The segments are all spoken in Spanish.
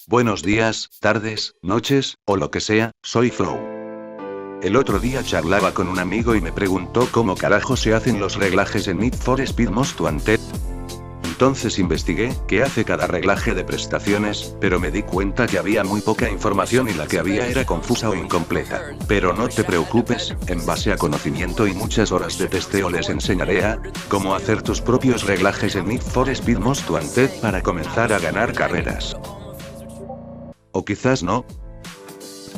Buenos días, tardes, noches, o lo que sea, soy Flow. El otro día charlaba con un amigo y me preguntó cómo carajo se hacen los reglajes en Need for Speed Most Wanted. Entonces investigué qué hace cada reglaje de prestaciones, pero me di cuenta que había muy poca información y la que había era confusa o incompleta. Pero no te preocupes, en base a conocimiento y muchas horas de testeo les enseñaré a cómo hacer tus propios reglajes en Need for Speed Most Wanted para comenzar a ganar carreras. O quizás no.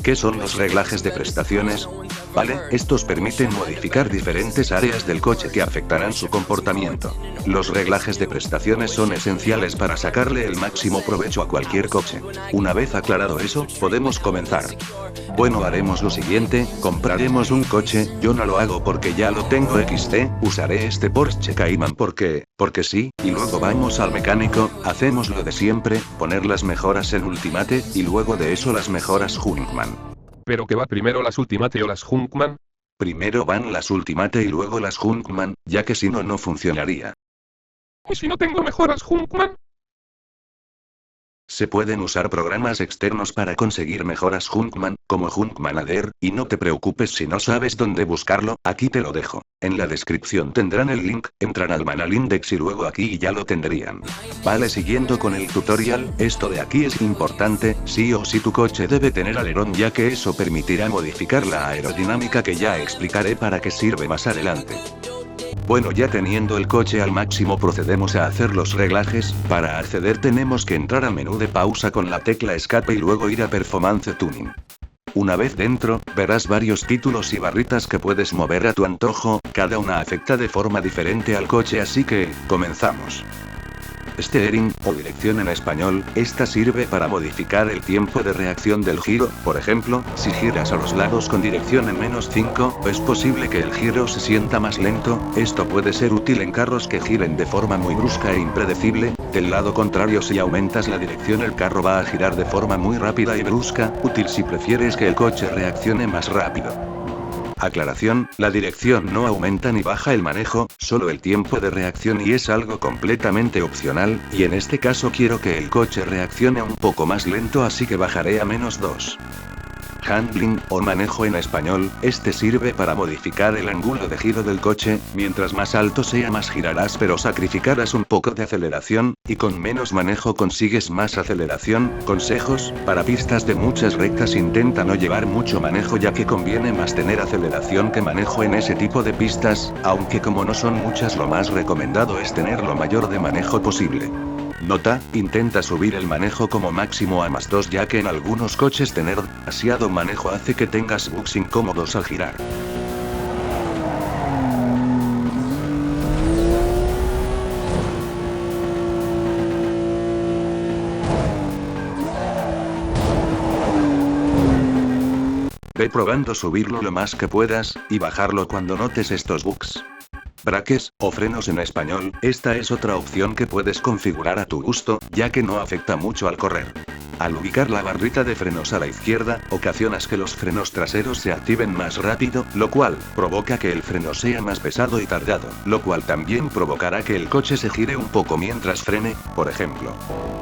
¿Qué son los reglajes de prestaciones? Vale, estos permiten modificar diferentes áreas del coche que afectarán su comportamiento. Los reglajes de prestaciones son esenciales para sacarle el máximo provecho a cualquier coche. Una vez aclarado eso, podemos comenzar. Bueno, haremos lo siguiente, compraremos un coche, yo no lo hago porque ya lo tengo XT, usaré este Porsche Cayman porque sí, y luego vamos al mecánico, hacemos lo de siempre, poner las mejoras en Ultimate, y luego de eso las mejoras Junkman. ¿Pero qué va primero, las Ultimate o las Junkman? Primero van las Ultimate y luego las Junkman, ya que si no, no funcionaría. ¿Y si no tengo mejoras Junkman? Se pueden usar programas externos para conseguir mejoras Junkman, como Junkmanager, y no te preocupes si no sabes dónde buscarlo, aquí te lo dejo. En la descripción tendrán el link, entran al Manual Index y luego aquí y ya lo tendrían. Vale, siguiendo con el tutorial, esto de aquí es importante, sí o sí tu coche debe tener alerón, ya que eso permitirá modificar la aerodinámica que ya explicaré para qué sirve más adelante. Bueno, ya teniendo el coche al máximo procedemos a hacer los reglajes. Para acceder tenemos que entrar al menú de pausa con la tecla escape y luego ir a Performance Tuning. Una vez dentro, verás varios títulos y barritas que puedes mover a tu antojo, cada una afecta de forma diferente al coche, así que, comenzamos. Steering, o dirección en español, esta sirve para modificar el tiempo de reacción del giro. Por ejemplo, si giras a los lados con dirección en -5, es posible que el giro se sienta más lento. Esto puede ser útil en carros que giren de forma muy brusca e impredecible. Del lado contrario, si aumentas la dirección el carro va a girar de forma muy rápida y brusca, útil si prefieres que el coche reaccione más rápido. Aclaración, la dirección no aumenta ni baja el manejo, solo el tiempo de reacción, y es algo completamente opcional, y en este caso quiero que el coche reaccione un poco más lento, así que bajaré a -2. Handling, o manejo en español, este sirve para modificar el ángulo de giro del coche. Mientras más alto sea más girarás, pero sacrificarás un poco de aceleración, y con menos manejo consigues más aceleración. Consejos, para pistas de muchas rectas intenta no llevar mucho manejo, ya que conviene más tener aceleración que manejo en ese tipo de pistas, aunque como no son muchas lo más recomendado es tener lo mayor de manejo posible. Nota, intenta subir el manejo como máximo a +2, ya que en algunos coches tener demasiado manejo hace que tengas bugs incómodos al girar. Ve probando subirlo lo más que puedas, y bajarlo cuando notes estos bugs. Braques, o frenos en español, esta es otra opción que puedes configurar a tu gusto, ya que no afecta mucho al correr. Al ubicar la barrita de frenos a la izquierda, ocasionas que los frenos traseros se activen más rápido, lo cual provoca que el freno sea más pesado y tardado, lo cual también provocará que el coche se gire un poco mientras frene. Por ejemplo,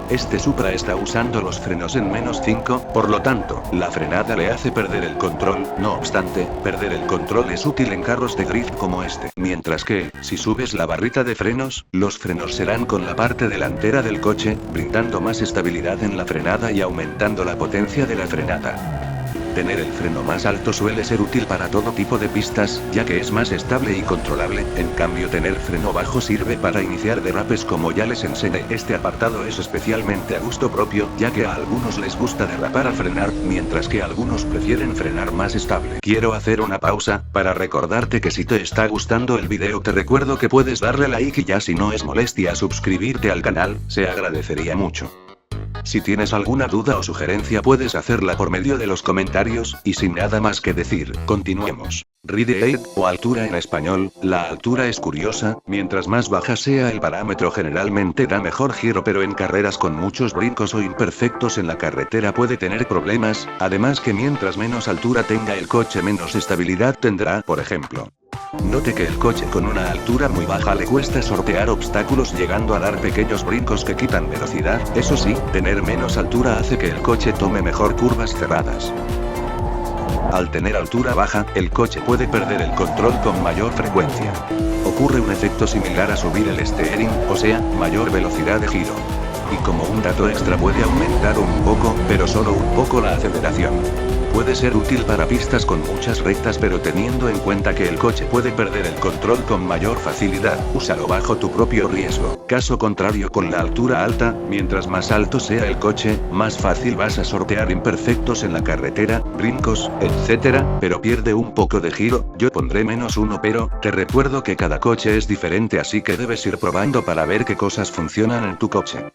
este Supra está usando los frenos en -5, por lo tanto, la frenada le hace perder el control. No obstante, perder el control es útil en carros de drift como este, mientras que, si subes la barrita de frenos, los frenos serán con la parte delantera del coche, brindando más estabilidad en la frenada y aumentando la potencia de la frenada. Tener el freno más alto suele ser útil para todo tipo de pistas, ya que es más estable y controlable. En cambio, tener freno bajo sirve para iniciar derrapes, como ya les enseñé. Este apartado es especialmente a gusto propio, ya que a algunos les gusta derrapar al frenar, mientras que algunos prefieren frenar más estable. Quiero hacer una pausa para recordarte que si te está gustando el video te recuerdo que puedes darle like, y ya si no es molestia suscribirte al canal, se agradecería mucho. Si tienes alguna duda o sugerencia puedes hacerla por medio de los comentarios, y sin nada más que decir, continuemos. Ride height, o altura en español, la altura es curiosa, mientras más baja sea el parámetro generalmente da mejor giro, pero en carreras con muchos brincos o imperfectos en la carretera puede tener problemas, además que mientras menos altura tenga el coche menos estabilidad tendrá. Por ejemplo, Note que el coche con una altura muy baja le cuesta sortear obstáculos llegando a dar pequeños brincos que quitan velocidad. Eso sí, tener menos altura hace que el coche tome mejor curvas cerradas. Al tener altura baja, el coche puede perder el control con mayor frecuencia. Ocurre un efecto similar a subir el steering, o sea, mayor velocidad de giro. Y como un dato extra puede aumentar un poco, pero solo un poco la aceleración. Puede ser útil para pistas con muchas rectas, pero teniendo en cuenta que el coche puede perder el control con mayor facilidad, úsalo bajo tu propio riesgo. Caso contrario, con la altura alta, mientras más alto sea el coche, más fácil vas a sortear imperfectos en la carretera, brincos, etc., pero pierde un poco de giro. Yo pondré -1, pero te recuerdo que cada coche es diferente, así que debes ir probando para ver qué cosas funcionan en tu coche.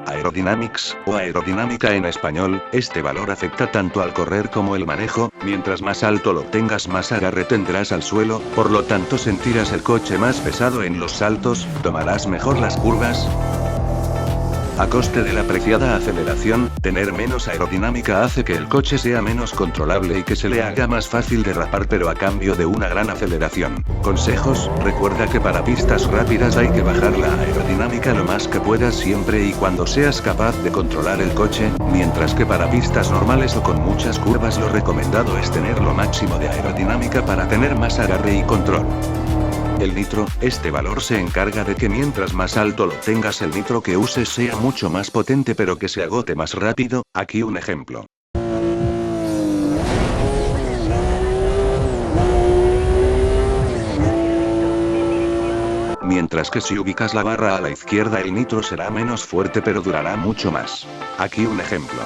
Aerodynamics, o aerodinámica en español, este valor afecta tanto al correr como el manejo. Mientras más alto lo tengas, más agarre tendrás al suelo, por lo tanto sentirás el coche más pesado en los saltos, tomarás mejor las curvas. A coste de la apreciada aceleración, tener menos aerodinámica hace que el coche sea menos controlable y que se le haga más fácil derrapar, pero a cambio de una gran aceleración. Consejos: recuerda que para pistas rápidas hay que bajar la aerodinámica lo más que puedas siempre y cuando seas capaz de controlar el coche, mientras que para pistas normales o con muchas curvas lo recomendado es tener lo máximo de aerodinámica para tener más agarre y control. El nitro, este valor se encarga de que mientras más alto lo tengas, el nitro que uses sea mucho más potente pero que se agote más rápido. Aquí un ejemplo. Mientras que si ubicas la barra a la izquierda, el nitro será menos fuerte pero durará mucho más. Aquí un ejemplo.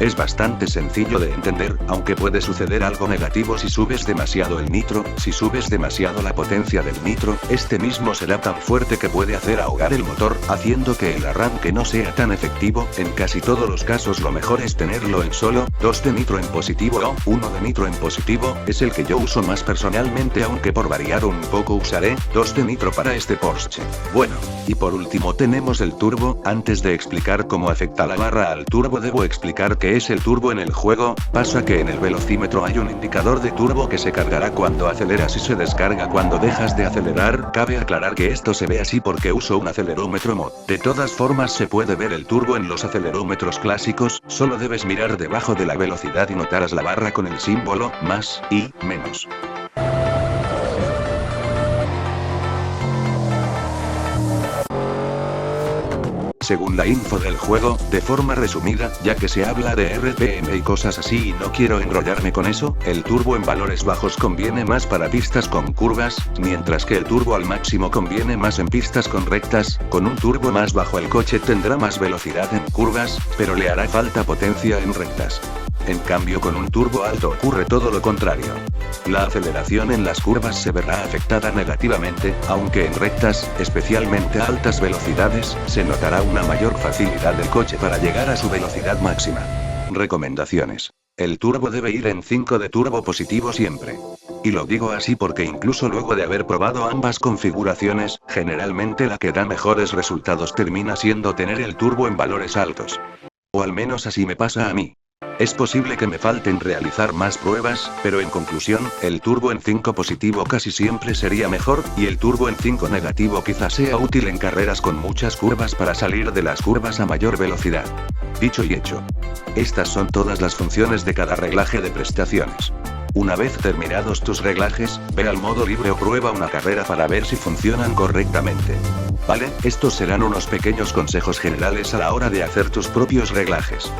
Es bastante sencillo de entender, aunque puede suceder algo negativo si subes demasiado el nitro. Si subes demasiado la potencia del nitro, este mismo será tan fuerte que puede hacer ahogar el motor, haciendo que el arranque no sea tan efectivo. En casi todos los casos lo mejor es tenerlo en solo 2 de nitro en positivo o 1 de nitro en positivo, es el que yo uso más personalmente, aunque por variar un poco usaré 2 de nitro para este Porsche. Bueno, y por último tenemos el turbo. Antes de explicar cómo afecta la barra al turbo, debo explicar qué es el turbo en el juego. Pasa que en el velocímetro hay un indicador de turbo que se cargará cuando aceleras y se descarga cuando dejas de acelerar. Cabe aclarar que esto se ve así porque uso un acelerómetro mod. De todas formas se puede ver el turbo en los acelerómetros clásicos, solo debes mirar debajo de la velocidad y notarás la barra con el símbolo más y menos. Según la info del juego, de forma resumida, ya que se habla de RPM y cosas así y no quiero enrollarme con eso, el turbo en valores bajos conviene más para pistas con curvas, mientras que el turbo al máximo conviene más en pistas con rectas. Con un turbo más bajo el coche tendrá más velocidad en curvas, pero le hará falta potencia en rectas. En cambio, con un turbo alto ocurre todo lo contrario. La aceleración en las curvas se verá afectada negativamente, aunque en rectas, especialmente a altas velocidades, se notará una mayor facilidad del coche para llegar a su velocidad máxima. Recomendaciones. El turbo debe ir en 5 de turbo positivo siempre. Y lo digo así porque incluso luego de haber probado ambas configuraciones, generalmente la que da mejores resultados termina siendo tener el turbo en valores altos. O al menos así me pasa a mí. Es posible que me falten realizar más pruebas, pero en conclusión, el turbo en 5 positivo casi siempre sería mejor, y el turbo en 5 negativo quizás sea útil en carreras con muchas curvas para salir de las curvas a mayor velocidad. Dicho y hecho. Estas son todas las funciones de cada reglaje de prestaciones. Una vez terminados tus reglajes, ve al modo libre o prueba una carrera para ver si funcionan correctamente. Vale, estos serán unos pequeños consejos generales a la hora de hacer tus propios reglajes.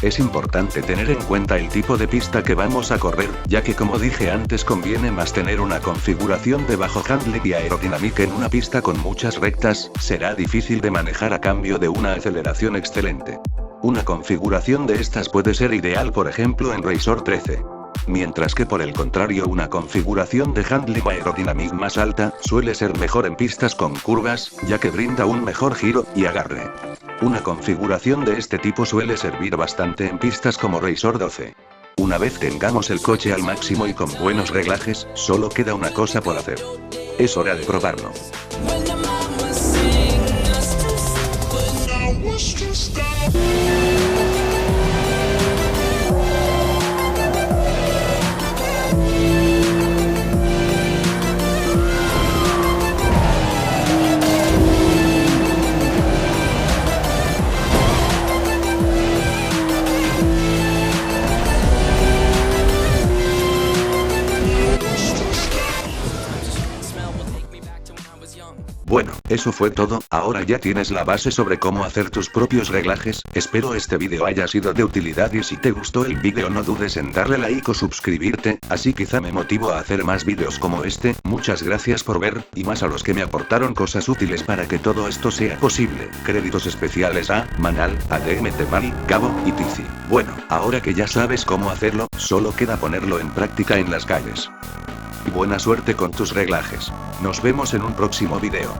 Es importante tener en cuenta el tipo de pista que vamos a correr, ya que como dije antes conviene más tener una configuración de bajo handling y aerodinámica en una pista con muchas rectas, será difícil de manejar a cambio de una aceleración excelente. Una configuración de estas puede ser ideal por ejemplo en Razor 13. Mientras que por el contrario una configuración de handling aerodinámica más alta, suele ser mejor en pistas con curvas, ya que brinda un mejor giro y agarre. Una configuración de este tipo suele servir bastante en pistas como Razor 12. Una vez tengamos el coche al máximo y con buenos reglajes, solo queda una cosa por hacer. Es hora de probarlo. Bueno, eso fue todo, ahora ya tienes la base sobre cómo hacer tus propios reglajes, espero este vídeo haya sido de utilidad y si te gustó el vídeo no dudes en darle like o suscribirte, así quizá me motivo a hacer más vídeos como este, muchas gracias por ver, y más a los que me aportaron cosas útiles para que todo esto sea posible, créditos especiales a Manal, ADMT Mari, Gabo, y Tizi. Bueno, ahora que ya sabes cómo hacerlo, solo queda ponerlo en práctica en las calles. Y buena suerte con tus reglajes. Nos vemos en un próximo video.